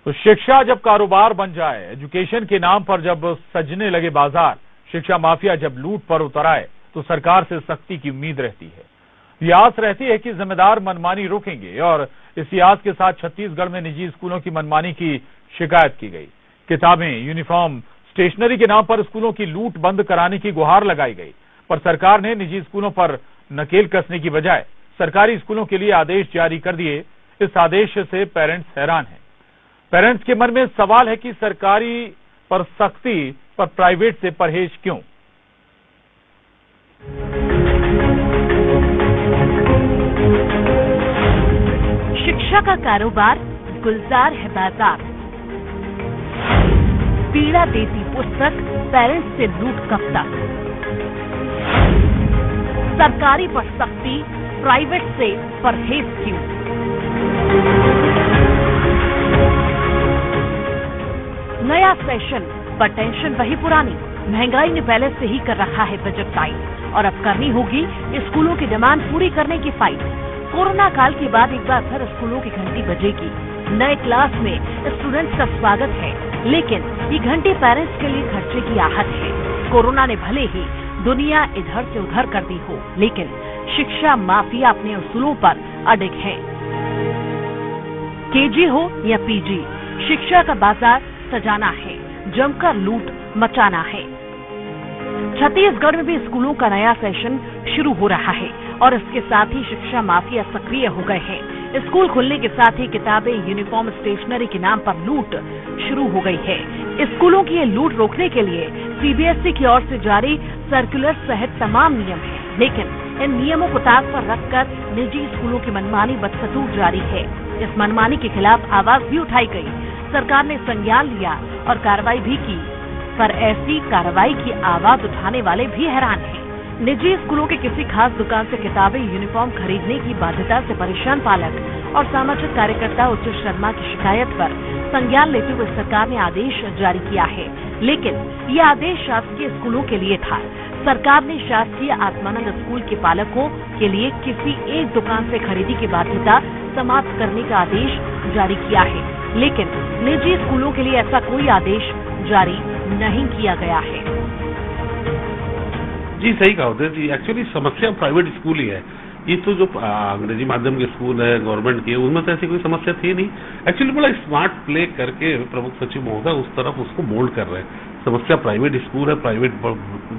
तो शिक्षा जब कारोबार बन जाए, एजुकेशन के नाम पर जब सजने लगे बाजार, शिक्षा माफिया जब लूट पर उतर आए, तो सरकार से सख्ती की उम्मीद रहती है। ये आस रहती है कि जिम्मेदार मनमानी रोकेंगे। और इसी आस के साथ छत्तीसगढ़ में निजी स्कूलों की मनमानी की शिकायत की गई। किताबें, यूनिफॉर्म, स्टेशनरी के नाम पर स्कूलों की लूट बंद कराने की गुहार लगाई गई, पर सरकार ने निजी स्कूलों पर नकेल कसने की बजाय सरकारी स्कूलों के लिए आदेश जारी कर दिए। इस आदेश से पेरेंट्स हैरान हैं। पेरेंट्स के मन में सवाल है कि सरकारी पर सख्ती पर प्राइवेट से परहेज क्यों। शिक्षा का कारोबार, गुलजार है बाजार। पीड़ा देती पुस्तक, पेरेंट्स से लूट कब तक। सरकारी पर सख्ती, प्राइवेट से परहेज क्यों। नया सेशन पर टेंशन वही पुरानी। महंगाई ने पहले से ही कर रखा है बजट टाइट और अब करनी होगी स्कूलों की डिमांड पूरी करने की फाइट। कोरोना काल के बाद एक बार फिर स्कूलों की घंटी बजेगी। नए क्लास में स्टूडेंट्स का स्वागत है, लेकिन ये घंटी पेरेंट्स के लिए खर्चे की आहट है। कोरोना ने भले ही दुनिया इधर से उधर कर दी हो, लेकिन शिक्षा माफिया अपने उसूलों पर अडिग है। केजी हो या पीजी, शिक्षा का बाजार सजाना है, जमकर लूट मचाना है। छत्तीसगढ़ में भी स्कूलों का नया सेशन शुरू हो रहा है और इसके साथ ही शिक्षा माफिया सक्रिय हो गए हैं। स्कूल खुलने के साथ ही किताबें, यूनिफॉर्म, स्टेशनरी के नाम पर लूट शुरू हो गई है। स्कूलों की ये लूट रोकने के लिए सीबीएसई की ओर से जारी सर्कुलर सहित तमाम नियम हैं, लेकिन इन नियमों को ताक पर रखकर निजी स्कूलों की मनमानी बदस्तूर जारी है। इस मनमानी के खिलाफ आवाज भी उठाई गई। सरकार ने संज्ञान लिया और कार्रवाई भी की, पर ऐसी कार्रवाई की आवाज उठाने वाले भी हैरान हैं। निजी स्कूलों के किसी खास दुकान से किताबें, यूनिफॉर्म खरीदने की बाध्यता से परेशान पालक और सामाजिक कार्यकर्ता उच्च शर्मा की शिकायत पर संज्ञान लेते हुए सरकार ने आदेश जारी किया है, लेकिन यह आदेश शासकीय स्कूलों के लिए था। सरकार ने शासकीय आत्मानंद स्कूल के पालकों के लिए किसी एक दुकान से खरीदी की बाध्यता समाप्त करने का आदेश जारी किया है, लेकिन निजी स्कूलों के लिए ऐसा कोई आदेश जारी नहीं किया गया है। जी सही कहा होते जी। एक्चुअली समस्या प्राइवेट स्कूल ही है। ये तो जो अंग्रेजी माध्यम के स्कूल है गवर्नमेंट के, उनमें तो ऐसी कोई समस्या थी नहीं। एक्चुअली बड़ा स्मार्ट प्ले करके प्रमुख सचिव महोदय उस तरफ उसको मोल्ड कर रहे हैं। समस्या प्राइवेट स्कूल है, प्राइवेट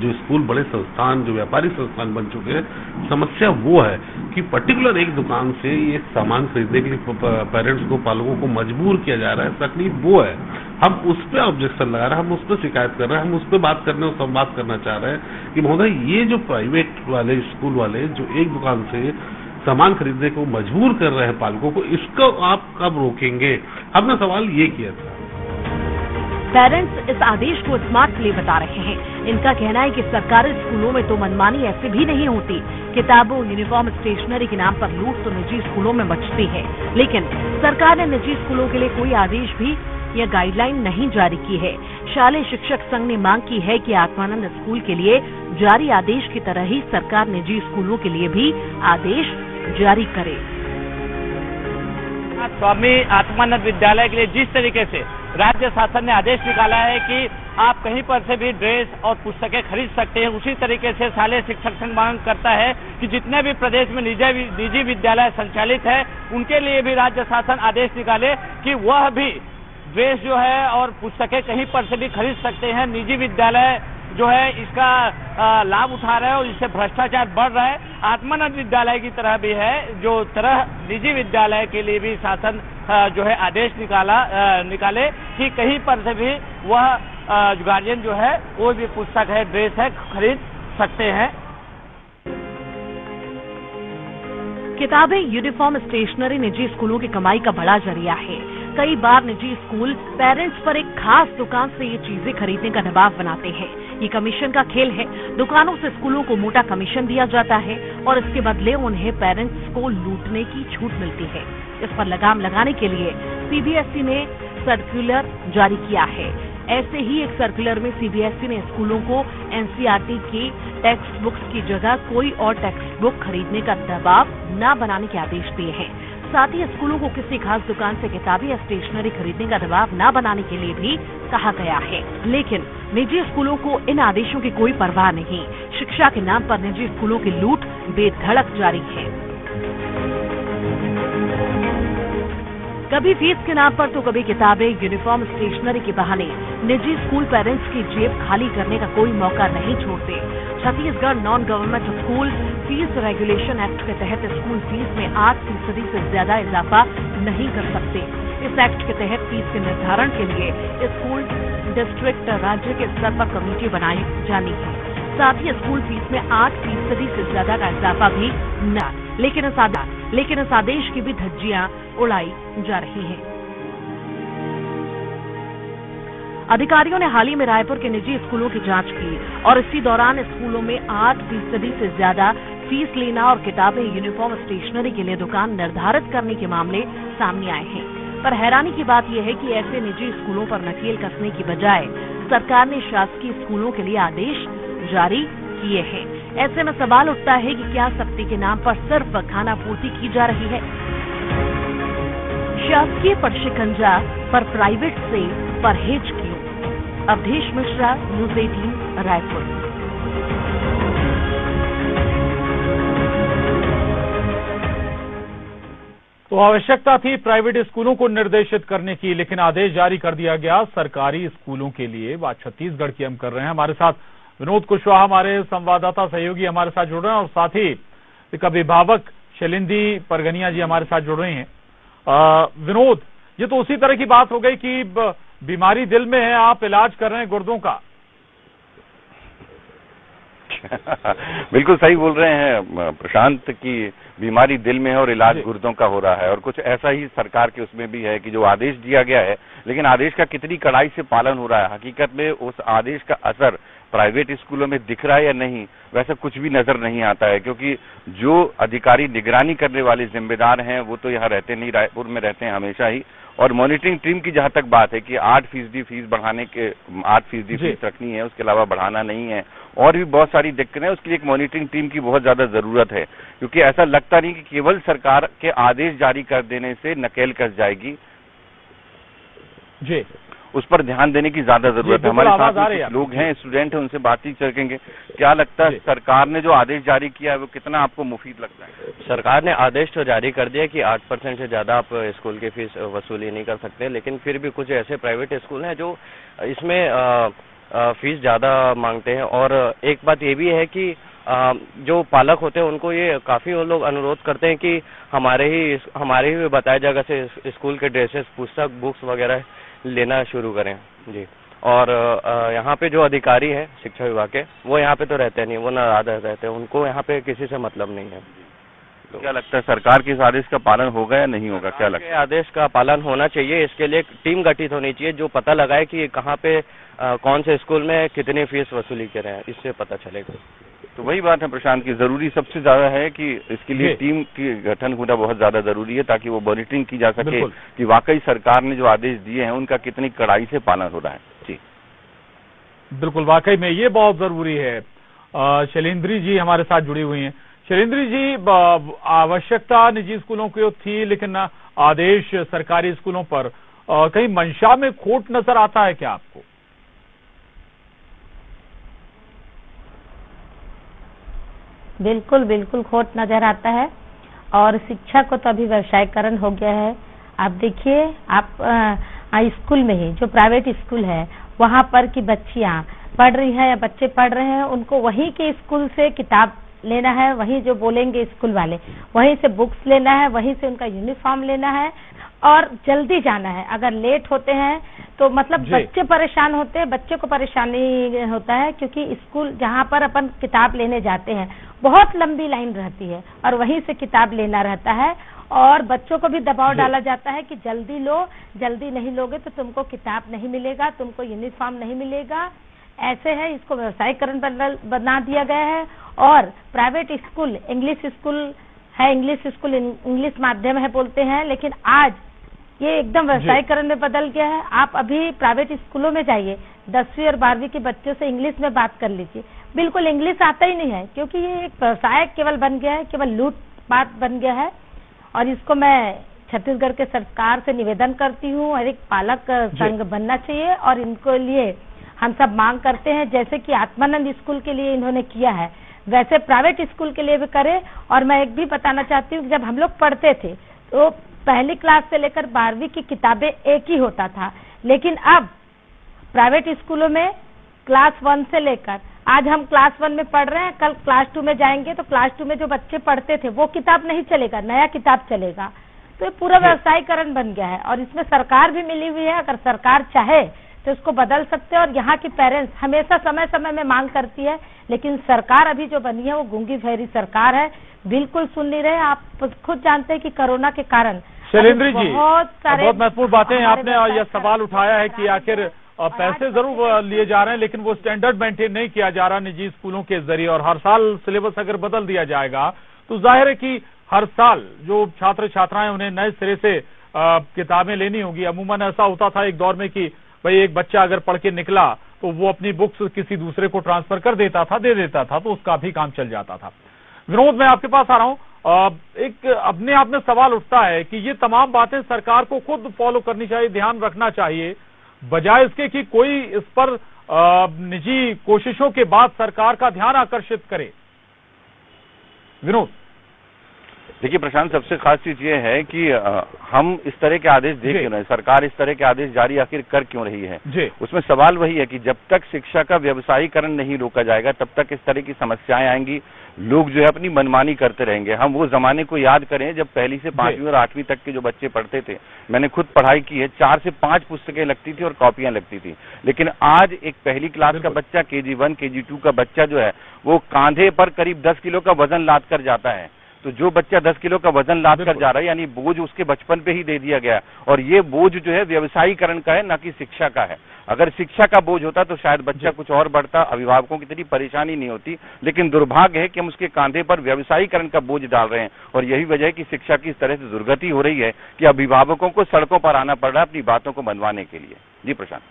जो स्कूल बड़े संस्थान, जो व्यापारी संस्थान बन चुके हैं, समस्या वो है कि पर्टिकुलर एक दुकान से ये सामान खरीदने के लिए पेरेंट्स को, पालकों को मजबूर किया जा रहा है। तकलीफ वो है, हम उस पर ऑब्जेक्शन लगा रहे हैं, हम उस पर शिकायत कर रहे हैं, हम उस पर बात करने और संवाद करना चाह रहे हैं कि महोदय ये जो प्राइवेट वाले स्कूल वाले जो एक दुकान से सामान खरीदने को मजबूर कर रहे हैं पालकों को, इसको आप कब रोकेंगे। हमने सवाल ये किया था। पेरेंट्स इस आदेश को स्मार्ट प्ले बता रहे हैं। इनका कहना है कि सरकारी स्कूलों में तो मनमानी ऐसे भी नहीं होती। किताबों, यूनिफॉर्म, स्टेशनरी के नाम पर लूट तो निजी स्कूलों में मचती है, लेकिन सरकार ने निजी स्कूलों के लिए कोई आदेश भी या गाइडलाइन नहीं जारी की है। शालेय शिक्षक संघ ने मांग की है कि आत्मानंद स्कूल के लिए जारी आदेश की तरह ही सरकार निजी स्कूलों के लिए भी आदेश जारी करे। स्वामी आत्मानंद विद्यालय के लिए जिस तरीके से राज्य शासन ने आदेश निकाला है कि आप कहीं पर से भी ड्रेस और पुस्तकें खरीद सकते हैं, उसी तरीके से शालेय शिक्षक संघ मांग करता है कि जितने भी प्रदेश में निजी विद्यालय संचालित है, उनके लिए भी राज्य शासन आदेश निकाले कि वह भी ड्रेस जो है और पुस्तकें कहीं पर से भी खरीद सकते हैं। निजी विद्यालय जो है इसका लाभ उठा रहे हैं और इससे भ्रष्टाचार बढ़ रहा है। आत्मानंद विद्यालय की तरह भी है, जो तरह निजी विद्यालय के लिए भी शासन जो है आदेश निकाले कि कहीं पर से भी वह गार्जियन जो है कोई भी पुस्तक है, ड्रेस है, खरीद सकते हैं। किताबें, यूनिफॉर्म, स्टेशनरी निजी स्कूलों की कमाई का बड़ा जरिया है। कई बार निजी स्कूल पेरेंट्स पर एक खास दुकान से ये चीजें खरीदने का दबाव बनाते हैं। ये कमीशन का खेल है। दुकानों से स्कूलों को मोटा कमीशन दिया जाता है और इसके बदले उन्हें पेरेंट्स को लूटने की छूट मिलती है। इस पर लगाम लगाने के लिए सीबीएसई ने सर्कुलर जारी किया है। ऐसे ही एक सर्कुलर में सीबीएसई ने स्कूलों को एनसीईआरटी की टेक्स्ट बुक्स की जगह कोई और टेक्स्ट बुक खरीदने का दबाव न बनाने के आदेश दिए हैं। साथ ही स्कूलों को किसी खास दुकान से किताबें या स्टेशनरी खरीदने का दबाव न बनाने के लिए भी कहा गया है। लेकिन निजी स्कूलों को इन आदेशों की कोई परवाह नहीं। शिक्षा के नाम पर निजी स्कूलों की लूट बेधड़क जारी है। कभी फीस के नाम पर तो कभी किताबें, यूनिफॉर्म, स्टेशनरी के बहाने निजी स्कूल पेरेंट्स की जेब खाली करने का कोई मौका नहीं छोड़ते। Chhattisgarh non government school fees regulation act के तहत स्कूल फीस में 8% से ज्यादा इजाफा नहीं कर सकते। इस एक्ट के तहत फीस के निर्धारण के लिए स्कूल डिस्ट्रिक्ट राज्य के स्तर पर कमेटी बनाई जानी है। साथ ही स्कूल फीस में 8% से ज्यादा का इजाफा भी न, लेकिन इस आदेश की भी धज्जियां उड़ाई जा रही हैं। अधिकारियों ने हाल ही में रायपुर के निजी स्कूलों की जांच की और इसी दौरान स्कूलों में 8% से ज्यादा फीस लेना और किताबें, यूनिफॉर्म, स्टेशनरी के लिए दुकान निर्धारित करने के मामले सामने आए हैं। पर हैरानी की बात यह है कि ऐसे निजी स्कूलों पर नकेल कसने की बजाय सरकार ने शासकीय स्कूलों के लिए आदेश जारी किए हैं। ऐसे में सवाल उठता है कि क्या सख्ती के नाम पर सिर्फ खानापूर्ति की जा रही है? शासकीय पर शिकंजा पर प्राइवेट से परहेज क्यों? अवधेश मिश्रा, न्यूज़ 18, रायपुर। तो आवश्यकता थी प्राइवेट स्कूलों को निर्देशित करने की, लेकिन आदेश जारी कर दिया गया सरकारी स्कूलों के लिए। बात छत्तीसगढ़ की हम कर रहे हैं। हमारे साथ विनोद कुशवाहा, हमारे संवाददाता सहयोगी हमारे साथ जुड़ रहे हैं और साथ ही एक अभिभावक शैलेंद्री परगनिया जी हमारे साथ जुड़ रहे हैं। विनोद, ये तो उसी तरह की बात हो गई कि बीमारी दिल में है, आप इलाज कर रहे हैं गुर्दों का। बिल्कुल सही बोल रहे हैं प्रशांत की बीमारी दिल में है और इलाज गुर्दों का हो रहा है। और कुछ ऐसा ही सरकार के उसमें भी है कि जो आदेश दिया गया है, लेकिन आदेश का कितनी कड़ाई से पालन हो रहा है, हकीकत में उस आदेश का असर प्राइवेट स्कूलों में दिख रहा है या नहीं, वैसा कुछ भी नजर नहीं आता है। क्योंकि जो अधिकारी निगरानी करने वाले जिम्मेदार हैं वो तो यहाँ रहते नहीं, रायपुर में रहते हैं हमेशा ही। और मॉनिटरिंग टीम की जहां तक बात है कि 8% फीस बढ़ाने के 8% फीस रखनी है, उसके अलावा बढ़ाना नहीं है, और भी बहुत सारी दिक्कतें हैं, उसके लिए एक मॉनिटरिंग टीम की बहुत ज्यादा जरूरत है। क्योंकि ऐसा लगता नहीं कि केवल सरकार के आदेश जारी कर देने से नकेल कस जाएगी जी, उस पर ध्यान देने की ज्यादा जरूरत है। हमारे साथ लोग हैं, स्टूडेंट हैं, उनसे बातचीत करेंगे। क्या लगता है सरकार ने जो आदेश जारी किया है वो कितना आपको मुफीद लगता है? सरकार ने आदेश तो जारी कर दिया कि 8% से ज्यादा आप स्कूल की फीस वसूली नहीं कर सकते, लेकिन फिर भी कुछ ऐसे प्राइवेट स्कूल हैं जो इसमें फीस ज्यादा मांगते हैं। और एक बात ये भी है कि जो पालक होते हैं उनको ये काफी वो लोग अनुरोध करते हैं कि हमारे ही बताए जगह से स्कूल के ड्रेसेस, पुस्तक, बुक्स वगैरह लेना शुरू करें जी। और यहाँ पे जो अधिकारी है शिक्षा विभाग के, वो यहाँ पे तो रहते नहीं, वो नाराज रहते हैं, उनको यहाँ पे किसी से मतलब नहीं है। तो क्या लगता है सरकार के इस आदेश का पालन होगा या नहीं होगा? क्या लगता है? आदेश का पालन होना चाहिए। इसके लिए एक टीम गठित होनी चाहिए जो पता लगाए कि कहाँ पे कौन से स्कूल में कितनी फीस वसूली कर रहे हैं, इससे पता चलेगा। तो वही बात है प्रशांत की, जरूरी सबसे ज्यादा है कि इसके लिए टीम की गठन होना बहुत ज्यादा जरूरी है, ताकि वो मॉनिटरिंग की जा सके कि वाकई सरकार ने जो आदेश दिए हैं उनका कितनी कड़ाई से पालन हो रहा है। जी बिल्कुल, वाकई में ये बहुत जरूरी है। शैलेंद्री जी हमारे साथ जुड़ी हुई हैं। शैलेंद्री जी, आवश्यकता निजी स्कूलों की थी, लेकिन आदेश सरकारी स्कूलों पर कहीं मंशा में खोट नजर आता है क्या आपको? बिल्कुल बिल्कुल खोट नजर आता है। और शिक्षा को तो अभी व्यवसायीकरण हो गया है। आप देखिए, आप स्कूल में ही जो प्राइवेट स्कूल है वहां पर की बच्चियां पढ़ रही है या बच्चे पढ़ रहे हैं, उनको वहीं के स्कूल से किताब लेना है, वहीं जो बोलेंगे स्कूल वाले वहीं से बुक्स लेना है, वहीं से उनका यूनिफॉर्म लेना है और जल्दी जाना है। अगर लेट होते हैं तो मतलब बच्चे परेशान होते हैं, बच्चे को परेशानी होता है, क्योंकि स्कूल जहाँ पर अपन किताब लेने जाते हैं बहुत लंबी लाइन रहती है और वहीं से किताब लेना रहता है और बच्चों को भी दबाव डाला जाता है कि जल्दी लो, जल्दी नहीं लोगे तो तुमको किताब नहीं मिलेगा, तुमको यूनिफॉर्म नहीं मिलेगा। ऐसे है, इसको व्यवसायीकरण बना दिया गया है। और प्राइवेट स्कूल इंग्लिश स्कूल है, इंग्लिश स्कूल इंग्लिश माध्यम है बोलते हैं, लेकिन आज ये एकदम व्यवसायीकरण में बदल गया है। आप अभी प्राइवेट स्कूलों में जाइए, 10वीं और 12वीं के बच्चों से इंग्लिश में बात कर लीजिए, बिल्कुल इंग्लिश आता ही नहीं है, क्योंकि ये एक व्यवसाय केवल बन गया है, केवल लूट बात बन गया है। और इसको मैं छत्तीसगढ़ के सरकार से निवेदन करती हूँ, हर एक पालक संघ बनना चाहिए और इनको लिए हम सब मांग करते हैं, जैसे कि आत्मानंद स्कूल के लिए इन्होंने किया है वैसे प्राइवेट स्कूल के लिए भी करें। और मैं एक भी बताना चाहती हूँ कि जब हम लोग पढ़ते थे तो पहली क्लास से लेकर 12वीं की किताबें एक ही होता था, लेकिन अब प्राइवेट स्कूलों में क्लास 1 से लेकर आज हम क्लास 1 में पढ़ रहे हैं, कल क्लास 2 में जाएंगे तो क्लास 2 में जो बच्चे पढ़ते थे वो किताब नहीं चलेगा, नया किताब चलेगा। तो ये पूरा व्यवसायीकरण बन गया है और इसमें सरकार भी मिली हुई है। अगर सरकार चाहे तो इसको बदल सकते हैं और यहाँ की पेरेंट्स हमेशा समय समय में मांग करती है, लेकिन सरकार अभी जो बनी है वो गूंगी बहरी सरकार है, बिल्कुल सुन नहीं रहे। आप खुद जानते हैं कि कोरोना के कारण शैलेंद्र जी बहुत महत्वपूर्ण बातें आपने यह सवाल उठाया है कि आखिर पैसे जरूर लिए जा रहे हैं लेकिन वो स्टैंडर्ड मेंटेन नहीं किया जा रहा निजी स्कूलों के जरिए, और हर साल सिलेबस अगर बदल दिया जाएगा तो जाहिर है कि हर साल जो छात्र छात्राएं उन्हें नए सिरे से किताबें लेनी होगी। अमूमन ऐसा होता था एक दौर में कि भाई एक बच्चा अगर पढ़ के निकला तो वो अपनी बुक्स किसी दूसरे को ट्रांसफर कर देता था, दे देता था, तो उसका भी काम चल जाता था। विनोद, मैं आपके पास आ रहा हूं। एक अपने आप में सवाल उठता है कि ये तमाम बातें सरकार को खुद फॉलो करनी चाहिए, ध्यान रखना चाहिए, बजाय इसके कि कोई इस पर निजी कोशिशों के बाद सरकार का ध्यान आकर्षित करे। विनोद, देखिए प्रशांत, सबसे खास चीज ये है कि हम इस तरह के आदेश दे क्यों रहे हैं, सरकार इस तरह के आदेश जारी आखिर कर क्यों रही है। उसमें सवाल वही है कि जब तक शिक्षा का व्यवसायीकरण नहीं रोका जाएगा तब तक इस तरह की समस्याएं आएंगी, लोग जो है अपनी मनमानी करते रहेंगे। हम वो जमाने को याद करें जब पहली से 5वीं और 8वीं तक के जो बच्चे पढ़ते थे, मैंने खुद पढ़ाई की है, 4 से 5 पुस्तकें लगती थी और कॉपियां लगती थी, लेकिन आज एक पहली क्लास का बच्चा, KG1 KG2 का बच्चा जो है वो कांधे पर करीब 10 किलो का वजन लाद कर जाता है। तो जो बच्चा 10 किलो का वजन लाद कर जा रहा है यानी बोझ उसके बचपन पे ही दे दिया गया, और ये बोझ जो है व्यवसायीकरण का है, ना कि शिक्षा का है। अगर शिक्षा का बोझ होता तो शायद बच्चा कुछ और बढ़ता, अभिभावकों की इतनी परेशानी नहीं होती, लेकिन दुर्भाग्य है कि हम उसके कांधे पर व्यवसायीकरण का बोझ डाल रहे हैं, और यही वजह है कि शिक्षा की इस तरह से दुर्गति हो रही है कि अभिभावकों को सड़कों पर आना पड़ रहा है अपनी बातों को मनवाने के लिए। जी प्रशांत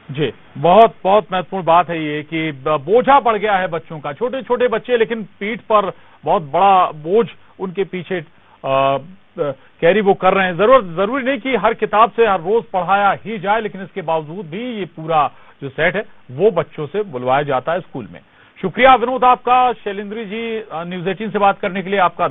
जी, बहुत बहुत महत्वपूर्ण बात है ये कि बोझा बढ़ गया है बच्चों का, छोटे छोटे बच्चे लेकिन पीठ पर बहुत बड़ा बोझ उनके पीछे कैरी वो कर रहे हैं। जरूरी नहीं कि हर किताब से हर रोज पढ़ाया ही जाए, लेकिन इसके बावजूद भी ये पूरा जो सेट है वो बच्चों से बुलवाया जाता है स्कूल में। शुक्रिया विनोद आपका। शैलेंद्र जी, न्यूज़ 18 से बात करने के लिए आपका